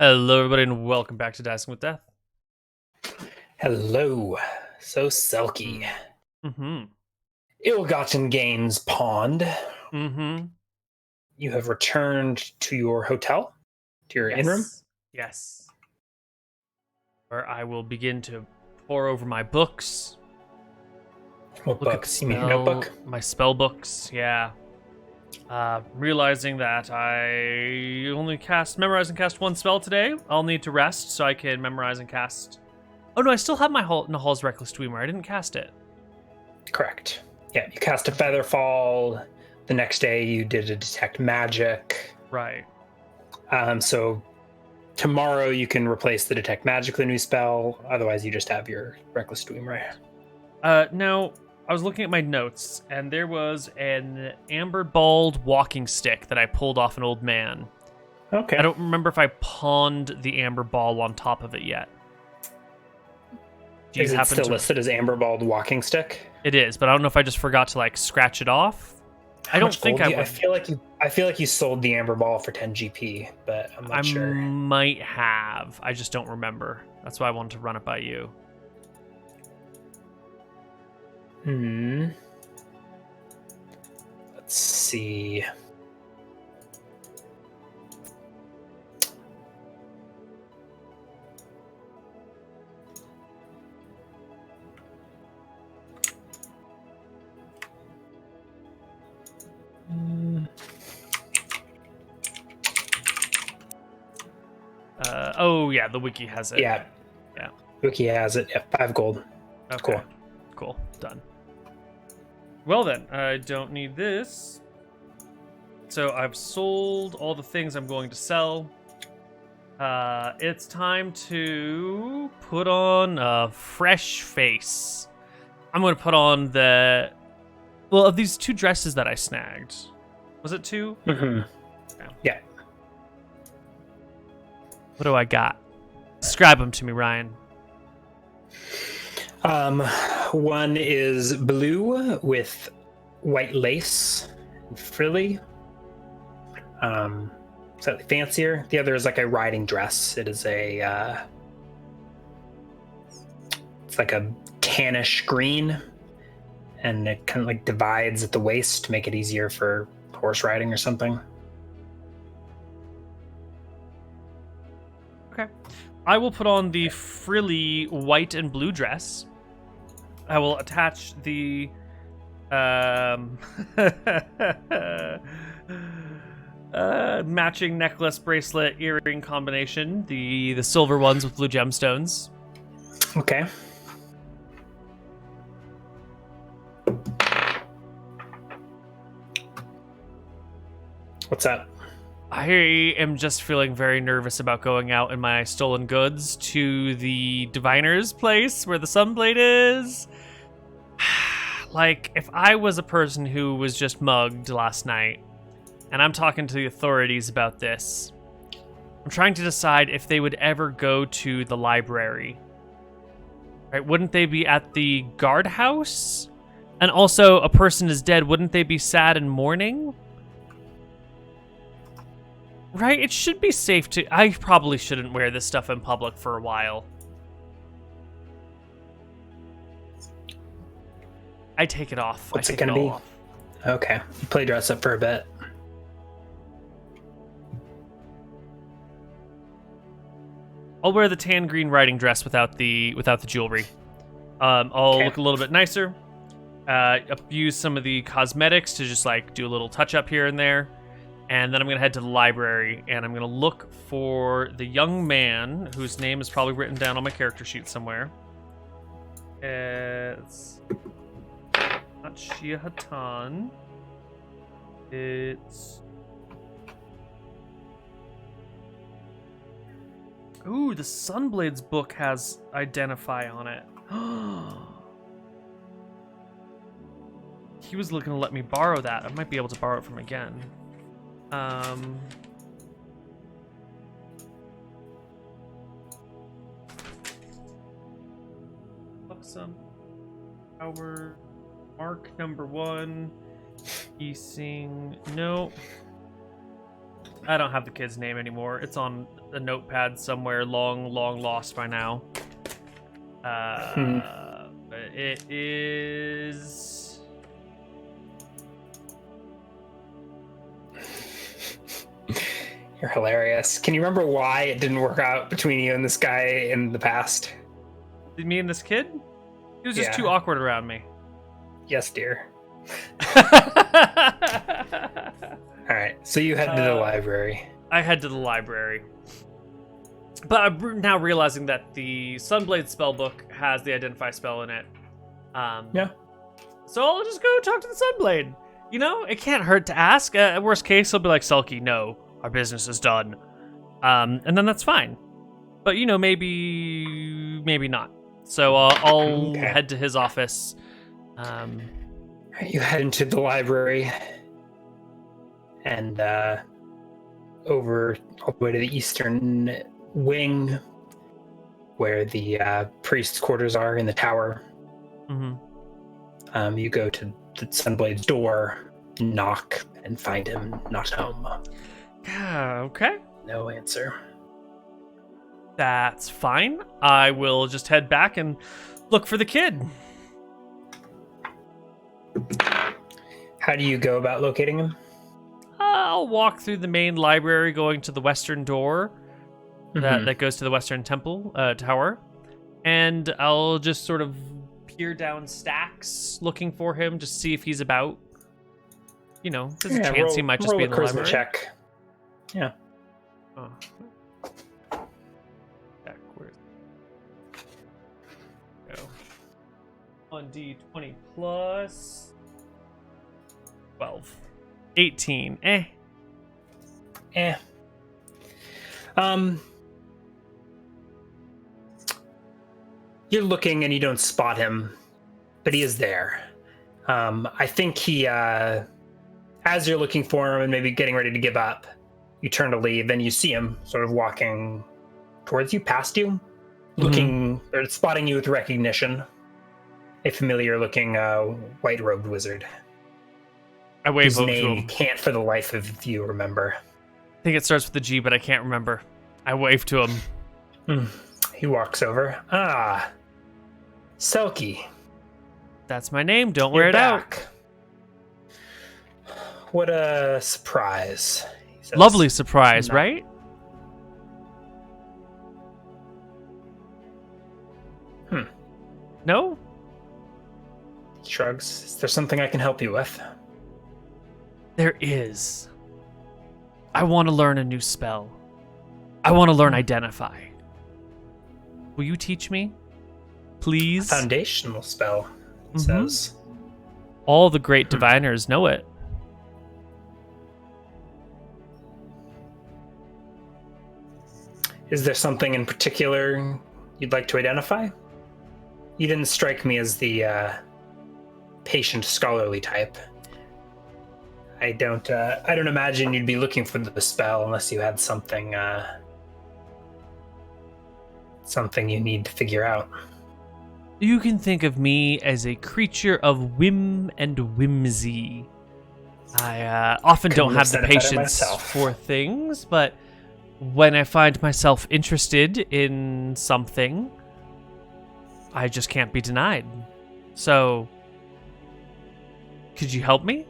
Hello, everybody, and welcome back to Dicing with Death. Hello. So, Selkie. Mm-hmm. Ill-gotten gains pawned. Mm-hmm. You have returned to your hotel? To your inn room? Yes. Where I will begin to pore over my books. What Look books? at You mean notebook? my spell books, yeah. Realizing that I only memorize and cast one spell today, I'll need to rest so I can memorize and cast... Oh no, I still have my Nahal's Reckless Dweemer. I didn't cast it. Correct. Yeah, you cast a Featherfall. The next day you did a Detect Magic. Right. So tomorrow you can replace the Detect Magic with a new spell. Otherwise you just have your Reckless Dweemer. Now, I was looking at my notes, and there was an amber-balled walking stick that I pulled off an old man. Okay. I don't remember if I pawned the amber ball on top of it yet. Is it still listed as Amberballed Walking Stick? It is, but I don't know if I just forgot to scratch it off. I don't think I would. I feel like you sold the Amber Ball for 10 GP, but I'm not sure. I might have. I just don't remember. That's why I wanted to run it by you. Let's see. Oh yeah, the wiki has it. Yeah. Wiki has it. Yeah, 5 gold. Okay. Cool. Done. Well then, I don't need this. So I've sold all the things I'm going to sell. It's time to put on a fresh face. I'm going to put on of these 2 dresses that I snagged. Was it 2? Mm-hmm. Yeah. What do I got? Describe them to me, Ryan. One is blue with white lace and frilly. Slightly fancier. The other is like a riding dress. It is it's like a tannish green, and it kind of like divides at the waist to make it easier for horse riding or something. Okay. I will put on the frilly white and blue dress. I will attach the matching necklace, bracelet, earring combination. The silver ones with blue gemstones. Okay. What's up? I am just feeling very nervous about going out in my stolen goods to the diviner's place where the sunblade is. Like, if I was a person who was just mugged last night, and I'm talking to the authorities about this, I'm trying to decide if they would ever go to the library. Right? Wouldn't they be at the guardhouse? And also, a person is dead, wouldn't they be sad and mourning? Right? It should be safe to... I probably shouldn't wear this stuff in public for a while. I take it off. What's it gonna be? Okay. You play dress up for a bit. I'll wear the tan green riding dress without the jewelry. I'll look a little bit nicer. Use some of the cosmetics to just do a little touch up here and there. And then I'm going to head to the library, and I'm going to look for the young man whose name is probably written down on my character sheet somewhere. It's not Shia Hatan. It's... Ooh, the Sunblades book has Identify on it. He was looking to let me borrow that. I might be able to borrow it from again. Awesome. Our mark number 1. Easing. No. I don't have the kid's name anymore. It's on a notepad somewhere long lost by now. But it is... You're hilarious. Can you remember why it didn't work out between you and this guy in the past? Me and this kid? He was just too awkward around me. Yes, dear. All right, so you head to the library. I head to the library. But I'm now realizing that the Sunblade spellbook has the Identify spell in it. Yeah. So I'll just go talk to the Sunblade. You know, it can't hurt to ask. At worst case, I'll be like, Selkie, no, our business is done. And then that's fine. But, you know, maybe not. So I'll head to his office. You head into the library and over all the way to the eastern wing where the priest's quarters are in the tower. Mm-hmm. You go to the Sunblade's door, knock, and find him not home. Okay. No answer. That's fine. I will just head back and look for the kid. How do you go about locating him? I'll walk through the main library going to the western door that goes to the western temple tower. And I'll just sort of peer down stacks looking for him, just see if he's about. You know, there's a chance he might just be in the library. Check. Yeah. Oh. Backwards. Go. 1d20 plus 12. 18. You're looking and you don't spot him, but he is there. I think he, as you're looking for him and maybe getting ready to give up, you turn to leave and you see him sort of walking towards you, past you, looking or spotting you with recognition. A familiar-looking white-robed wizard. I wave whose over to name him. Can't for the life of you remember. I think it starts with a G, but I can't remember. I wave to him. He walks over. Ah, Selkie. That's my name. Don't wear it back. Out. What a surprise. He says. Lovely surprise, right? No? He shrugs. Is there something I can help you with? There is. I want to learn a new spell. I want to learn Identify. Will you teach me? Please? A foundational spell, it says. All the great diviners know it. Is there something in particular you'd like to identify? You didn't strike me as the patient, scholarly type. I don't imagine you'd be looking for the spell unless you had something you need to figure out. You can think of me as a creature of whim and whimsy. I often don't have the patience for things, but when I find myself interested in something, I just can't be denied. So, could you help me?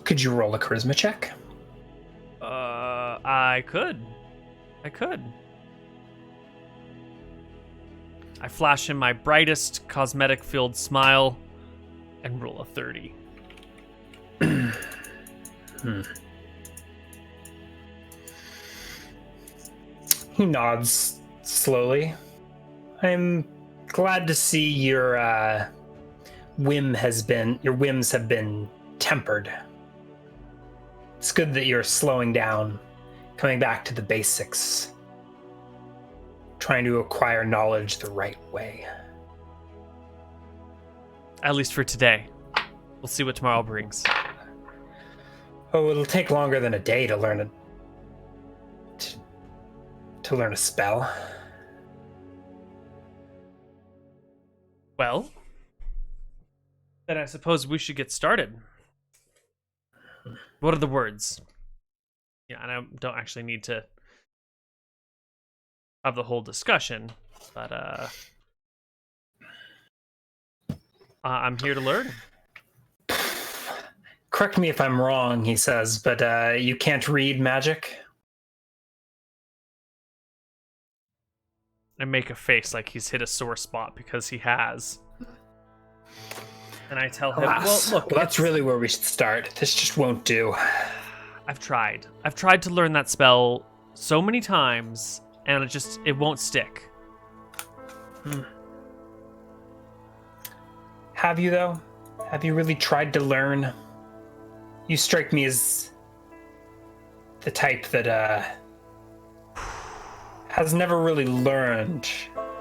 Could you roll a charisma check? I could. I flash him my brightest cosmetic-filled smile and roll a 30. He nods slowly. I'm glad to see your whims have been tempered. It's good that you're slowing down, coming back to the basics, trying to acquire knowledge the right way. At least for today. We'll see what tomorrow brings. Oh, it'll take longer than a day to learn a spell. Well, then I suppose we should get started. What are the words? Yeah, and I don't actually need to have the whole discussion, but I'm here to learn. Correct me if I'm wrong, he says, but you can't read magic? I make a face like he's hit a sore spot because he has. And I tell him, well, Alas. look, Well, that's really where we should start. This just won't do. I've tried. I've tried to learn that spell so many times, and it won't stick. Have you, though? Have you really tried to learn? You strike me as the type that has never really learned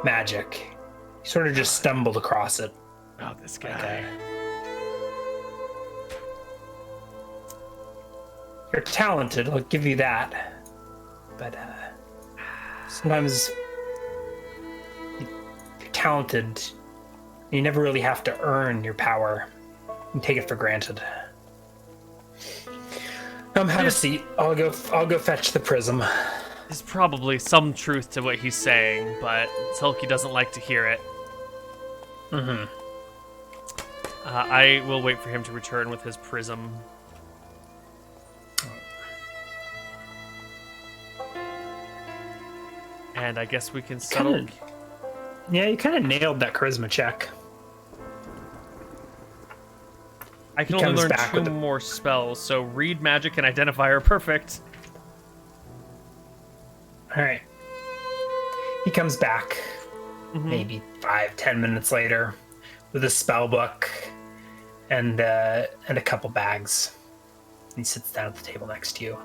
magic. You sort of just stumbled across it. Oh, this guy. You're talented, I'll give you that. But sometimes you're talented. You never really have to earn your power. You take it for granted. Have a seat. I'll go fetch the prism. There's probably some truth to what he's saying, but Selkie doesn't like to hear it. Mm-hmm. I will wait for him to return with his prism. And I guess we can settle. Yeah, you kind of nailed that charisma check. I can only learn 2 more spells, so read, magic, and identify are perfect. All right. He comes back maybe 5-10 minutes later with a spell book and a couple bags. He sits down at the table next to you.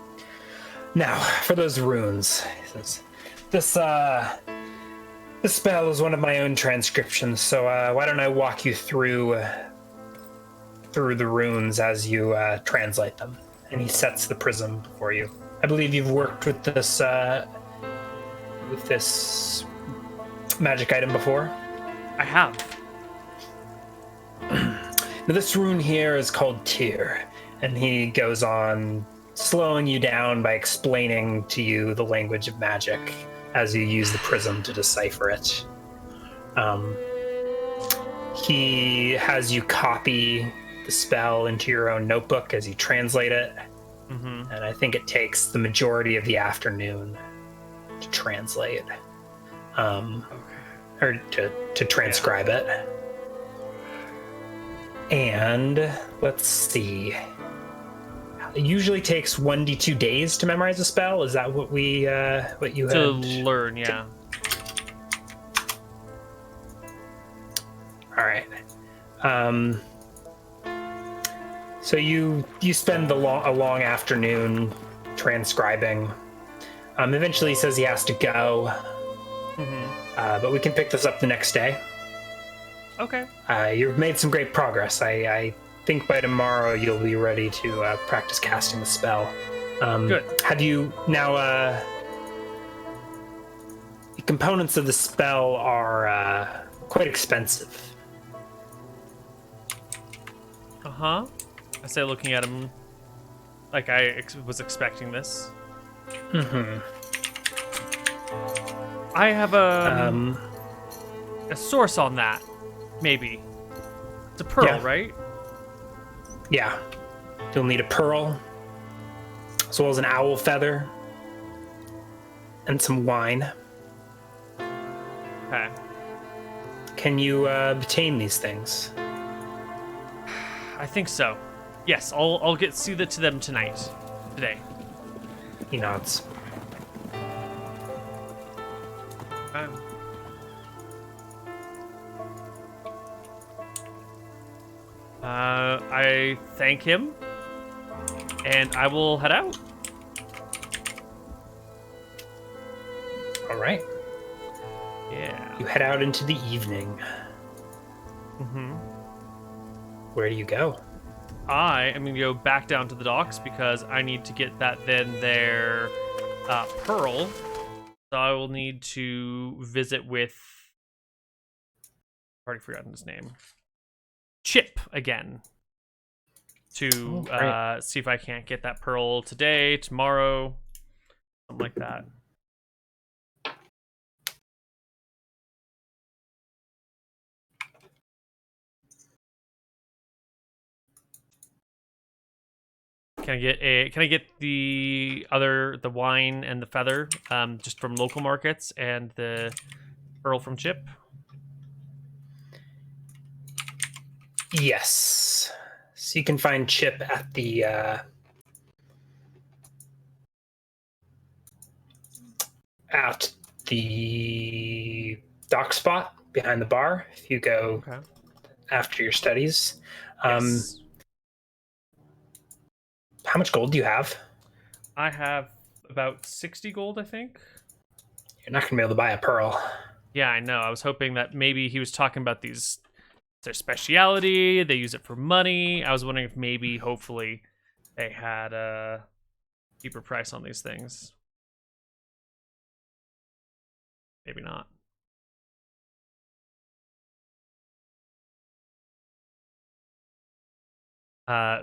Now, for those runes, he says, this spell is one of my own transcriptions, so why don't I walk you through the runes as you translate them? And he sets the prism before you. I believe you've worked with this magic item before? I have. Now, this rune here is called Tyr, and he goes on slowing you down by explaining to you the language of magic as you use the prism to decipher it. He has you copy the spell into your own notebook as you translate it, and I think it takes the majority of the afternoon to translate, or to transcribe it. And let's see. It usually takes 1d2 days to memorize a spell. Is that what you had? To learn, yeah. All right. So you spend a long afternoon transcribing. Eventually he says he has to go, but we can pick this up the next day. Okay. You've made some great progress. I think by tomorrow you'll be ready to practice casting the spell. Good. Have you now? The components of the spell are quite expensive. I say, looking at him like I was expecting this. I have a source on that, maybe. It's a pearl, right? Yeah. You'll need a pearl, as well as an owl feather, and some wine. Okay. Can you obtain these things? I think so. Yes, I'll see to them today. He nods. I thank him, and I will head out. All right. Yeah. You head out into the evening. Where do you go? I am going to go back down to the docks because I need to get their pearl. So I will need to visit with... I've already forgotten his name. Chip again. to see if I can't get that pearl today, tomorrow, something like that. Can I get the wine and the feather just from local markets and the pearl from Chip? Yes. So you can find Chip at the dock spot behind the bar if you go after your studies. Yes. How much gold do you have? I have about 60 gold, I think. You're not going to be able to buy a pearl. Yeah, I know. I was hoping that maybe he was talking about these, their speciality. They use it for money. I was wondering if maybe, hopefully, they had a cheaper price on these things. Maybe not.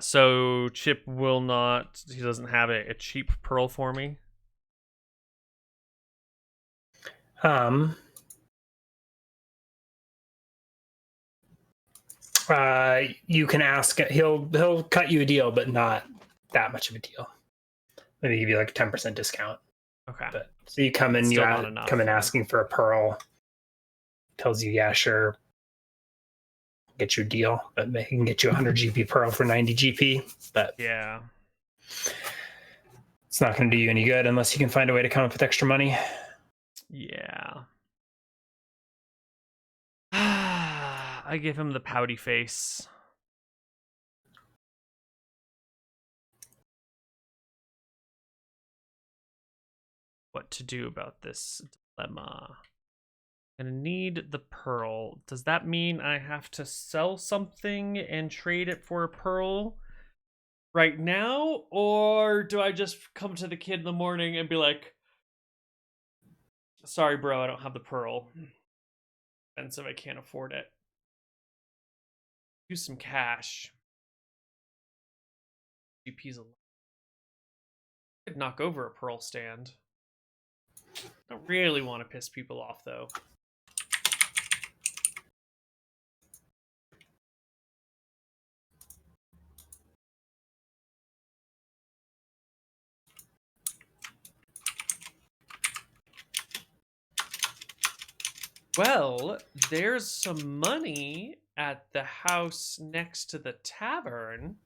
So Chip will not. He doesn't have a cheap pearl for me. You can ask. He'll cut you a deal, but not that much of a deal. Maybe give you like a 10% discount. Okay. But so you come in, Still not enough, come in asking for a pearl. Tells you, yeah, sure, get you a deal, but he can get you 100 GP pearl for 90 GP. But yeah, it's not going to do you any good unless you can find a way to come up with extra money. Yeah. I give him the pouty face. What to do about this dilemma? Gonna need the pearl. Does that mean I have to sell something and trade it for a pearl right now? Or do I just come to the kid in the morning and be like, sorry, bro, I don't have the pearl. Expensive, I can't afford it. Use some cash. GP's a lot. Could knock over a pearl stand. Don't really want to piss people off, though. Well, there's some money at the house next to the tavern.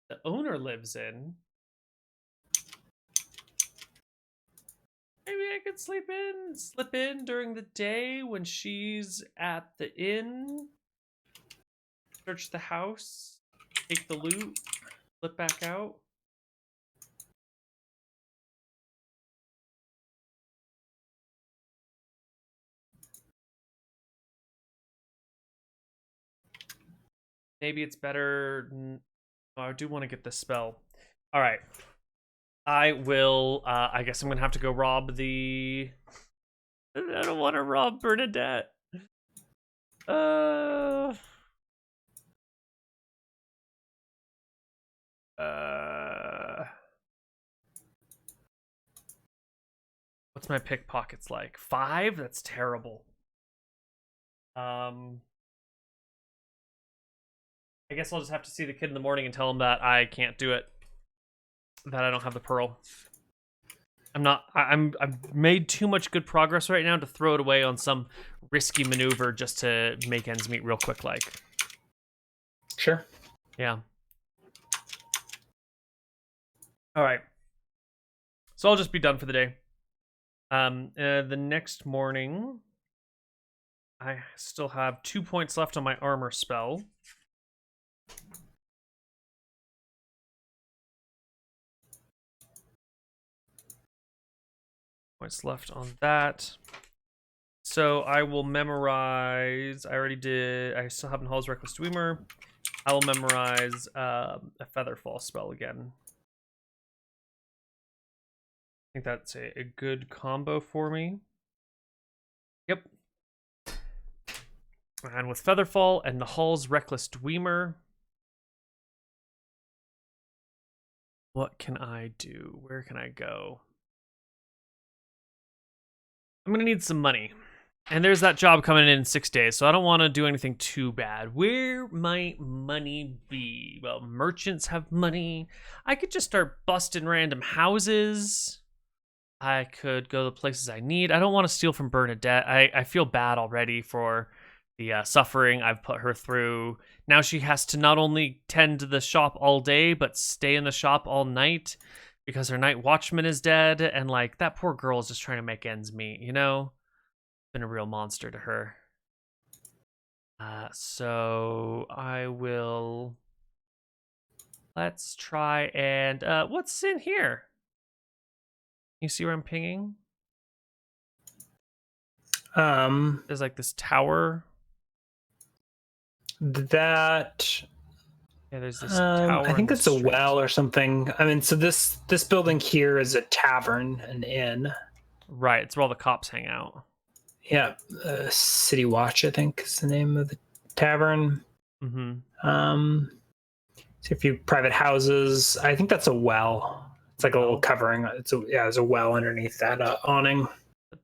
The owner lives in. Maybe I could slip in during the day when she's at the inn. Search the house, take the loot, slip back out. Maybe it's better. Oh, I do want to get this spell. All right. I will. I guess I'm gonna have to go rob the. I don't want to rob Bernadette. Uh. What's my pickpockets like? 5? That's terrible. I guess I'll just have to see the kid in the morning and tell him that I can't do it. That I don't have the pearl. I've made too much good progress right now to throw it away on some risky maneuver just to make ends meet real quick, like. Sure. Yeah. All right. So I'll just be done for the day. The next morning, I still have 2 points left on my armor spell. Points left on that. So I will memorize. I already did. I still have in Hall's Reckless Dweemer. I will memorize a Featherfall spell again. I think that's a good combo for me. Yep. And with Featherfall and Nahal's Reckless Dweemer, what can I do? Where can I go? I'm going to need some money. And there's that job coming in 6 days, so I don't want to do anything too bad. Where might money be? Well, merchants have money. I could just start busting random houses. I could go to the places I need. I don't want to steal from Bernadette. I feel bad already for the suffering I've put her through. Now she has to not only tend to the shop all day, but stay in the shop all night because her night watchman is dead. And like that poor girl is just trying to make ends meet, you know? Been a real monster to her. So I will. Let's try and what's in here? You see where I'm pinging? There's like this tower. That. Yeah, there's this tower. I think on it's the a street. well or something. I mean, so this building here is a tavern, an inn. Right, it's where all the cops hang out. Yeah, City Watch, I think, is the name of the tavern. Mm-hmm. So a few private houses. I think that's a well. It's like a little covering. There's a well underneath that awning.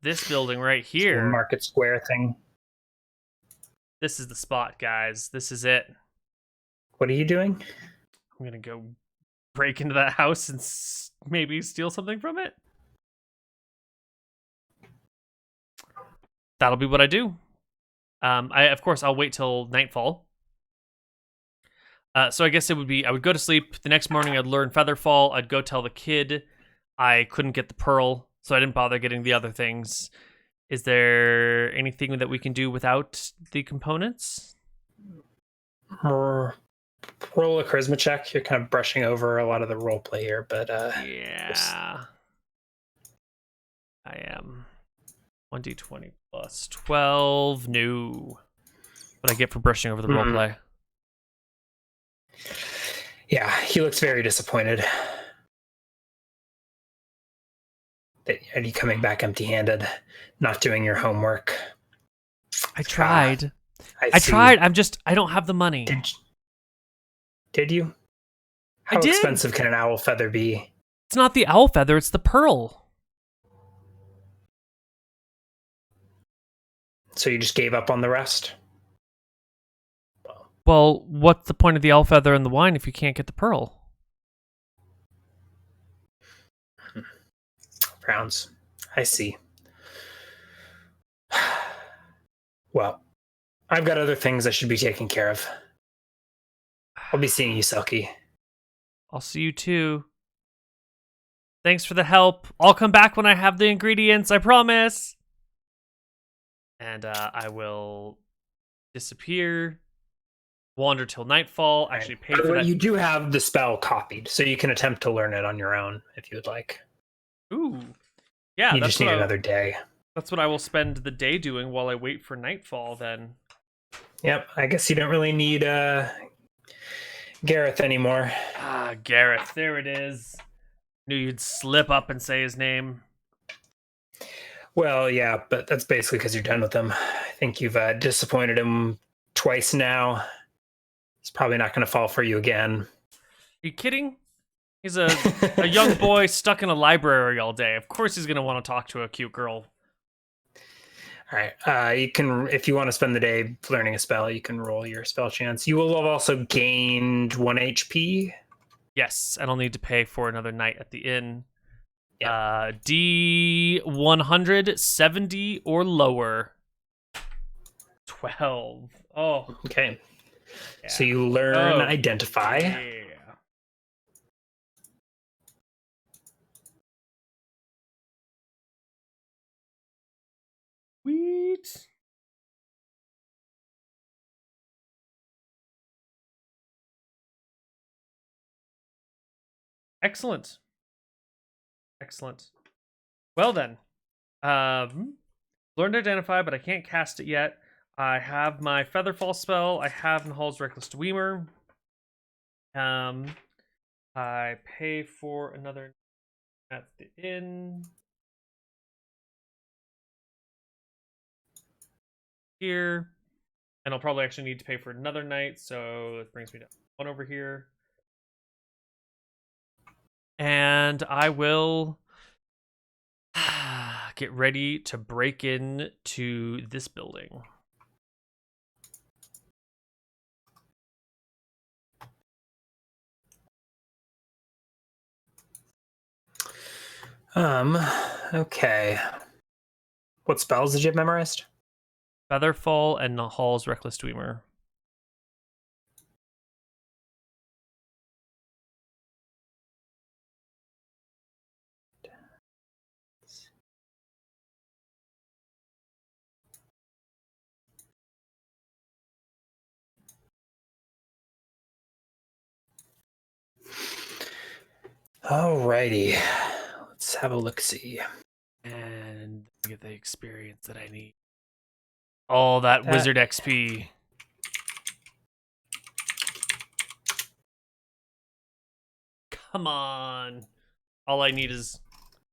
This building right It's a little here. market square thing. This is the spot, guys. This is it. What are you doing? I'm gonna go break into that house and maybe steal something from it. That'll be what I do. Of course I'll wait till nightfall. So I guess it would be I would go to sleep. The next morning I'd learn Featherfall. I'd go tell the kid I couldn't get the pearl, so I didn't bother getting the other things. Is there anything that we can do without the components? Roll a charisma check. You're kind of brushing over a lot of the role play here, but yeah, I am. 1d20 plus 12. No. What I get for brushing over the roleplay. Yeah, he looks very disappointed. Are you coming back empty-handed, not doing your homework? I tried. I tried. I don't have the money. Did you? How expensive can an owl feather be? It's not the owl feather, it's the pearl. So you just gave up on the rest? Well, what's the point of the owl feather and the wine if you can't get the pearl? Frowns. I see. Well, I've got other things I should be taking care of. I'll be seeing you, Selkie. I'll see you too. Thanks for the help. I'll come back when I have the ingredients, I promise. And I will disappear, wander till nightfall, actually pay for that. You do have the spell copied, so you can attempt to learn it on your own if you would like. Ooh. Yeah, you just need another day. That's what I will spend the day doing while I wait for nightfall then. Yep, I guess you don't really need Gareth anymore. Ah, Gareth, there it is. Knew you'd slip up and say his name. Well, yeah, but that's basically because you're done with him. I think you've disappointed him twice now. He's probably not going to fall for you again. Are you kidding? He's a young boy stuck in a library all day. Of course he's going to want to talk to a cute girl. All right. You can, if you want to spend the day learning a spell, you can roll your spell chance. You will have also gained 1 HP. Yes, and I'll need to pay for another night at the inn. Yep. D100, 70 or lower. 12. Oh. Okay. Yeah. So you learn Identify. Yeah. Sweet. Excellent. Excellent. Well then, learned to identify, but I can't cast it yet. I have my Featherfall spell. I have Nahal's Reckless Dweemer. I pay for another at the inn. Here. And I'll probably actually need to pay for another night, so it brings me to 1 over here. And I will get ready to break into this building. Okay. What spells did you have memorized? Featherfall and Hall's Reckless Dreamer. Alrighty. Let's have a look-see. And get the experience that I need. All that wizard XP. Come on. All I need is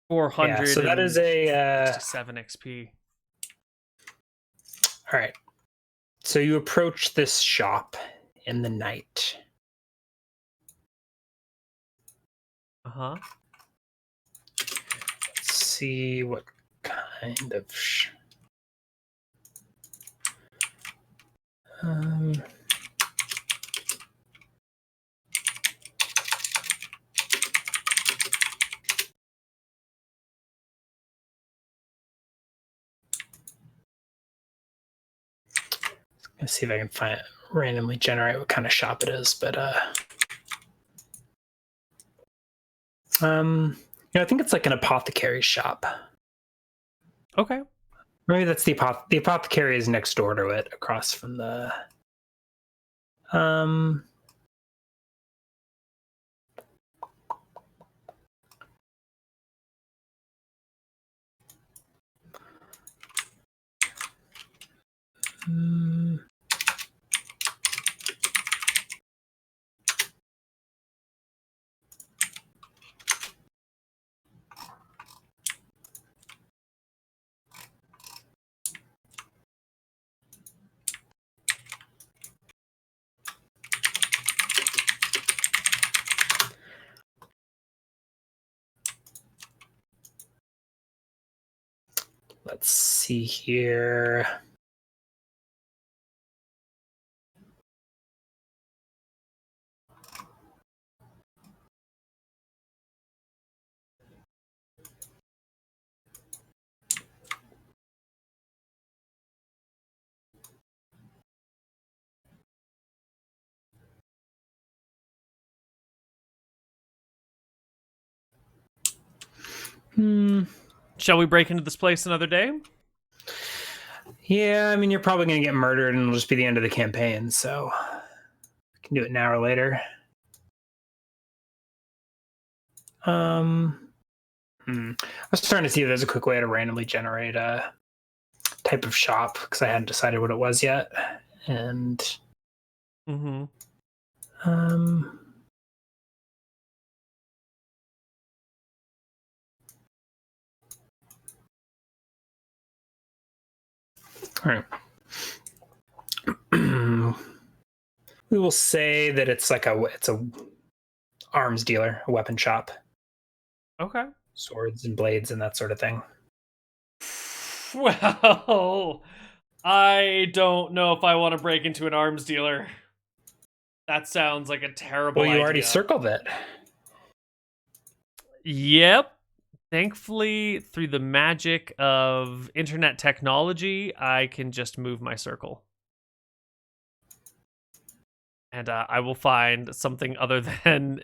400. Yeah, so that is a 67 XP. All right. So you approach this shop in the night. Uh-huh. Let's see what kind of let's see if I can randomly generate what kind of shop it is, but I think it's like an apothecary shop. Okay. Maybe that's the apothecary is next door to it, across from the let's see here. Shall we break into this place another day? Yeah, I mean, you're probably going to get murdered and it'll just be the end of the campaign, so we can do it now or later. I was trying to see if there's a quick way to randomly generate a type of shop because I hadn't decided what it was yet. And all right. We will say that it's like it's a arms dealer, a weapon shop. Okay. Swords and blades and that sort of thing. Well, I don't know if I want to break into an arms dealer. That sounds like a terrible idea. Well, you already circled it. Yep. Thankfully, through the magic of internet technology, I can just move my circle. And I will find something other than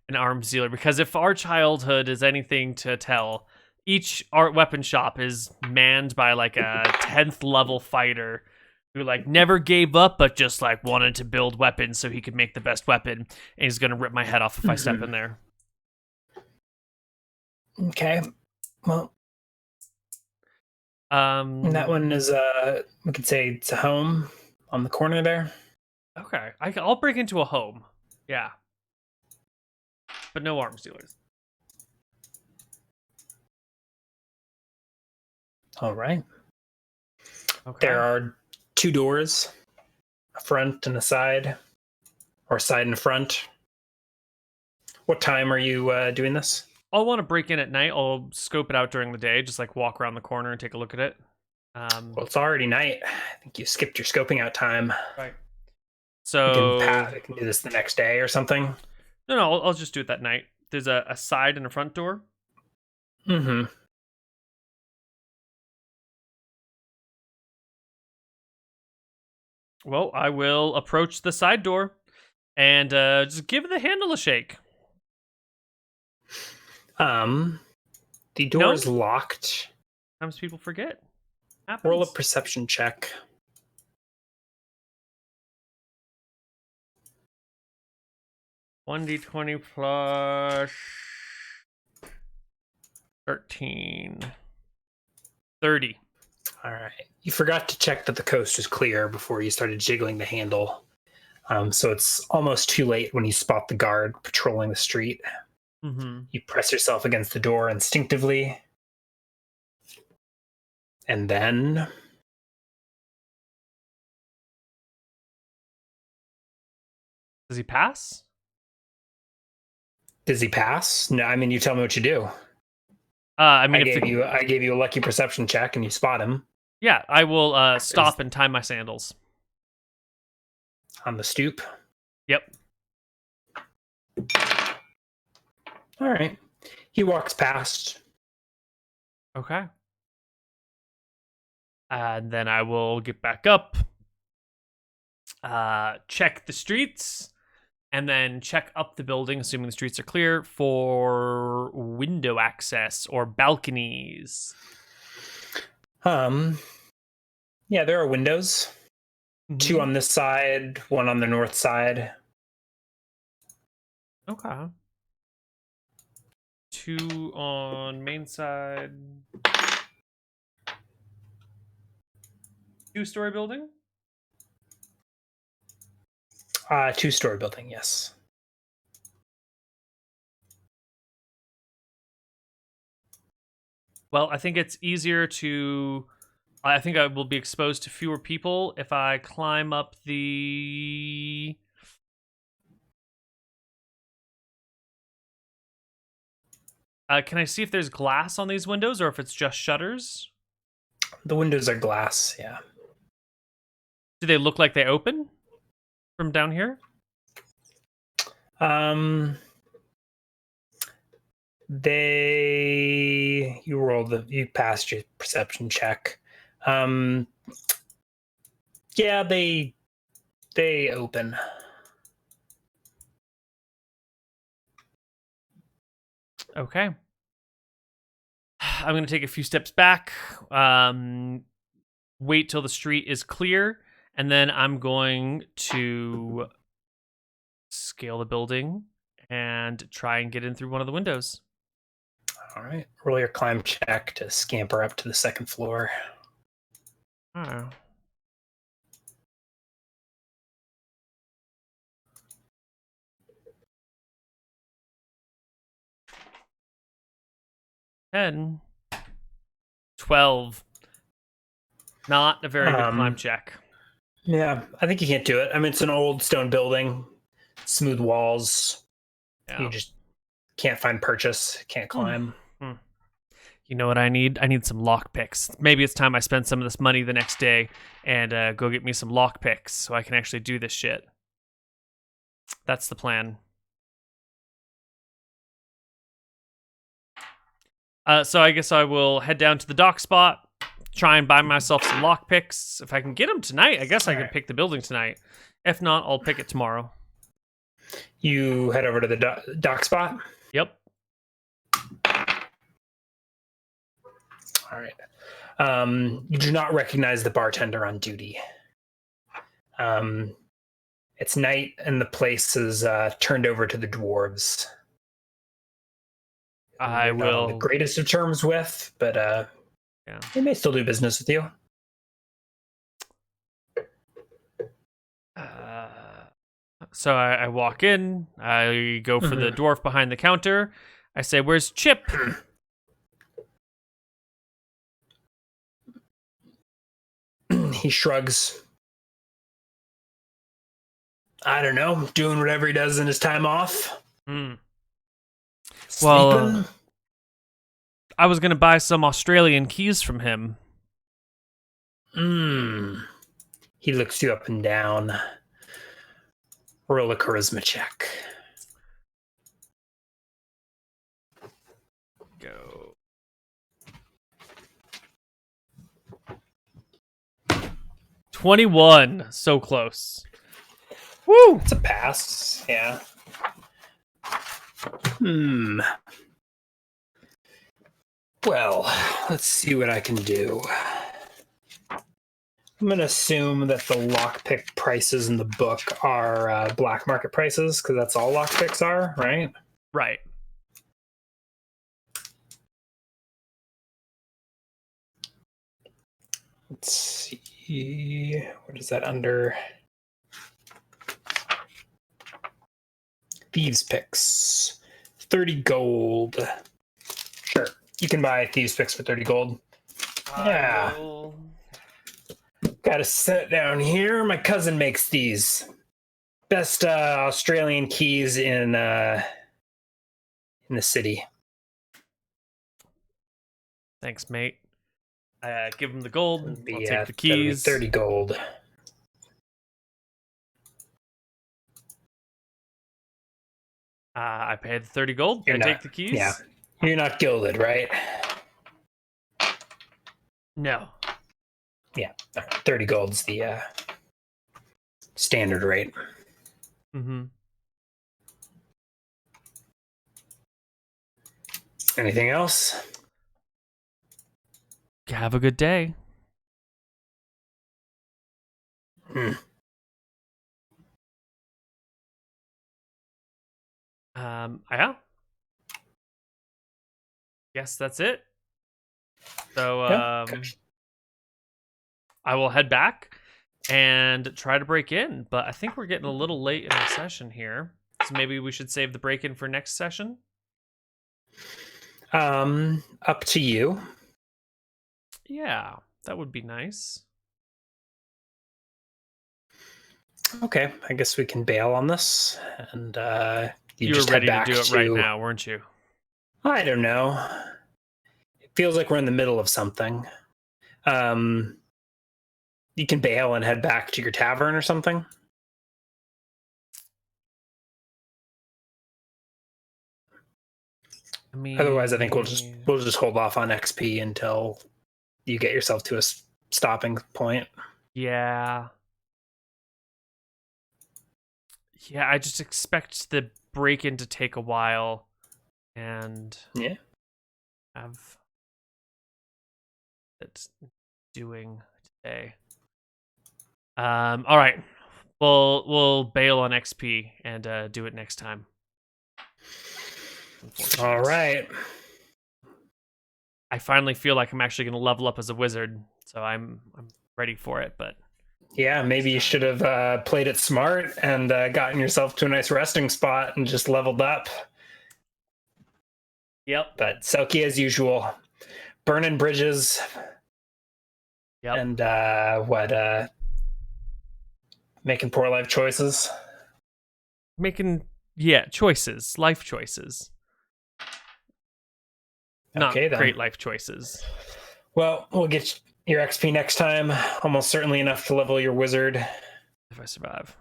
an arms dealer. Because if our childhood is anything to tell, each art weapon shop is manned by like a 10th level fighter who like never gave up but just like wanted to build weapons so he could make the best weapon. And he's going to rip my head off if I step in there. Okay. Well, and that one is we could say it's a home on the corner there. Okay, I'll break into a home. Yeah, but no arms dealers. All right. Okay. There are 2 doors a front and a side, or side and front. What time are you doing this? I'll want to break in at night. I'll scope it out during the day, just like walk around the corner and take a look at it. Well, it's already night. I think you skipped your scoping out time. Right. You So can do this the next day or something. no, I'll just do it that night. There's a side and a front door. Mm-hmm. Well, I will approach the side door and just give the handle a shake. The door is locked. Sometimes people forget. Happens. Roll a perception check. $1d20 plus 13. 30. All right. You forgot to check that the coast was clear before you started jiggling the handle. So it's almost too late when you spot the guard patrolling the street. Mm-hmm. You press yourself against the door instinctively. And then... Does he pass? Does he pass? No, I mean, you tell me what you do. I mean, I gave you a lucky perception check and you spot him. Yeah, I will stop and tie my sandals. On the stoop? Yep. All right. He walks past. Okay. And then I will get back up, check the streets, and then check up the building, assuming the streets are clear, for window access or balconies. Yeah, there are windows. Mm-hmm. 2 on this side, 1 on the north side. Okay. 2 on main side. 2-story building? 2-story building, yes. Well, I think it's easier to... I think I will be exposed to fewer people if I climb up the... can I see if there's glass on these windows or if it's just shutters? The windows are glass, yeah. Do they look like they open from down here? You passed your perception check. Yeah, they open. Okay. I'm going to take a few steps back, wait till the street is clear, and then I'm going to scale the building and try and get in through one of the windows. All right. Roll your climb check to scamper up to the 2nd floor. Oh. And 12. Not a very good climb check. Yeah, I think you can't do it. I mean, it's an old stone building, smooth walls. Yeah. You just can't find purchase, can't climb. You know what I need? I need some lockpicks. Maybe it's time I spend some of this money the next day and go get me some lockpicks so I can actually do this shit. That's the plan. So I guess I will head down to the dock spot, try and buy myself some lockpicks. If I can get them tonight, I guess I can pick the building tonight. If not, I'll pick it tomorrow. You head over to the dock spot? Yep. All right. You do not recognize the bartender on duty. It's night and the place is turned over to the dwarves. I will. Not on the greatest of terms with, but yeah, they may still do business with you. So I walk in. I go for the dwarf behind the counter. I say, "Where's Chip?" He shrugs. I don't know, doing whatever he does in his time off. Hmm. Sleeping. Well, I was going to buy some Australian keys from him. He looks you up and down. Roll a charisma check. Go. $21. So close. Woo! It's a pass. Yeah. Well, let's see what I can do. I'm going to assume that the lockpick prices in the book are black market prices, because that's all lockpicks are, right? Right. Let's see. What is that under? Thieves picks. 30 gold. Sure. You can buy thieves picks for 30 gold. Yeah. Gotta sit down here. My cousin makes these. Best Australian keys in the city. Thanks, mate. Give him the gold. I'll take the That'll be keys. 30 gold. I paid the 30 gold. Take the keys. Yeah. You're not gilded, right? No. Yeah. 30 gold's the standard rate. Mm-hmm. Anything else? Have a good day. Yeah. Guess that's it. So, I will head back and try to break in, but I think we're getting a little late in the session here. So maybe we should save the break-in for next session? Up to you. Yeah, that would be nice. Okay, I guess we can bail on this, and you were ready to do it right now, weren't you? I don't know. It feels like we're in the middle of something. You can bail and head back to your tavern or something. I mean, otherwise, I think we'll just hold off on XP until you get yourself to a stopping point. Yeah. Yeah, I just expect the break-in to take a while, and have it doing today. All right, we'll bail on XP and do it next time. All right. I finally feel like I'm actually going to level up as a wizard, so I'm ready for it. But yeah, maybe you should have played it smart and gotten yourself to a nice resting spot and just leveled up. Yep. But Selkie, as usual, burning bridges. Yep. And making poor life choices. Choices, life choices. Not great life choices. Well, we'll get your XP next time. Almost certainly enough to level your wizard. If I survive.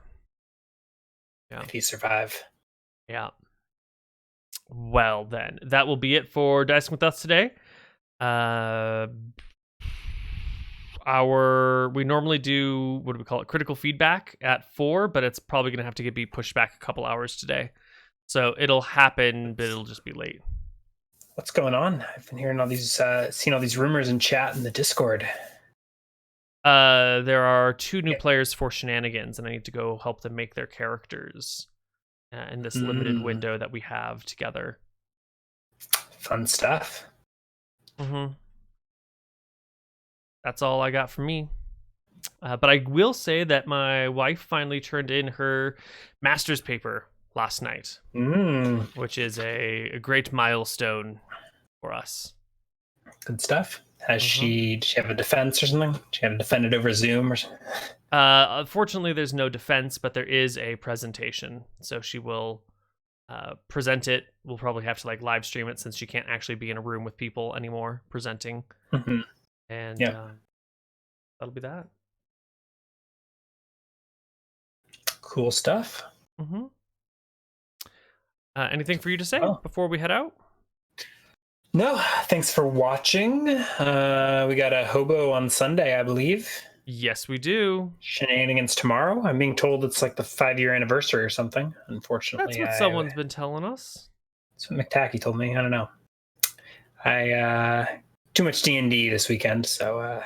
Yeah. If you survive. Yeah. Well, then, that will be it for Dicing With Us today. We normally do, what do we call it, critical feedback at 4, but it's probably going to have to be pushed back a couple hours today. So it'll happen, but it'll just be late. What's going on? I've been hearing all these, seen all these rumors in chat in the Discord. There are 2 new players for Shenanigans, and I need to go help them make their characters in this limited window that we have together. Fun stuff. Mm-hmm. That's all I got from me. But I will say that my wife finally turned in her master's paper last night, which is a great milestone for us. Good stuff. Did she have a defense or something? She had to defend it over Zoom or something? Unfortunately, there's no defense, but there is a presentation. So she will present it. We'll probably have to like live stream it since she can't actually be in a room with people anymore presenting. Mm-hmm. And that'll be that. Cool stuff. Mm-hmm. Anything for you to say before we head out? No, thanks for watching. We got a hobo on Sunday, I believe. Yes, we do. Shenanigans tomorrow. I'm being told it's like the 5-year anniversary or something. Unfortunately, that's what someone's been telling us. That's what McTacky told me. I don't know. I too much D&D this weekend, so I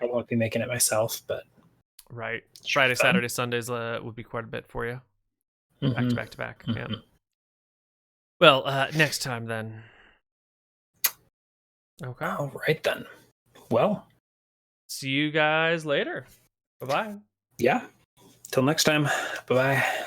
won't be making it myself. But right, Friday, Saturday, Sundays would be quite a bit for you. Back to back. Yeah. Well, next time then. Okay. All right then. Well, see you guys later. Bye-bye. Yeah. Till next time. Bye-bye.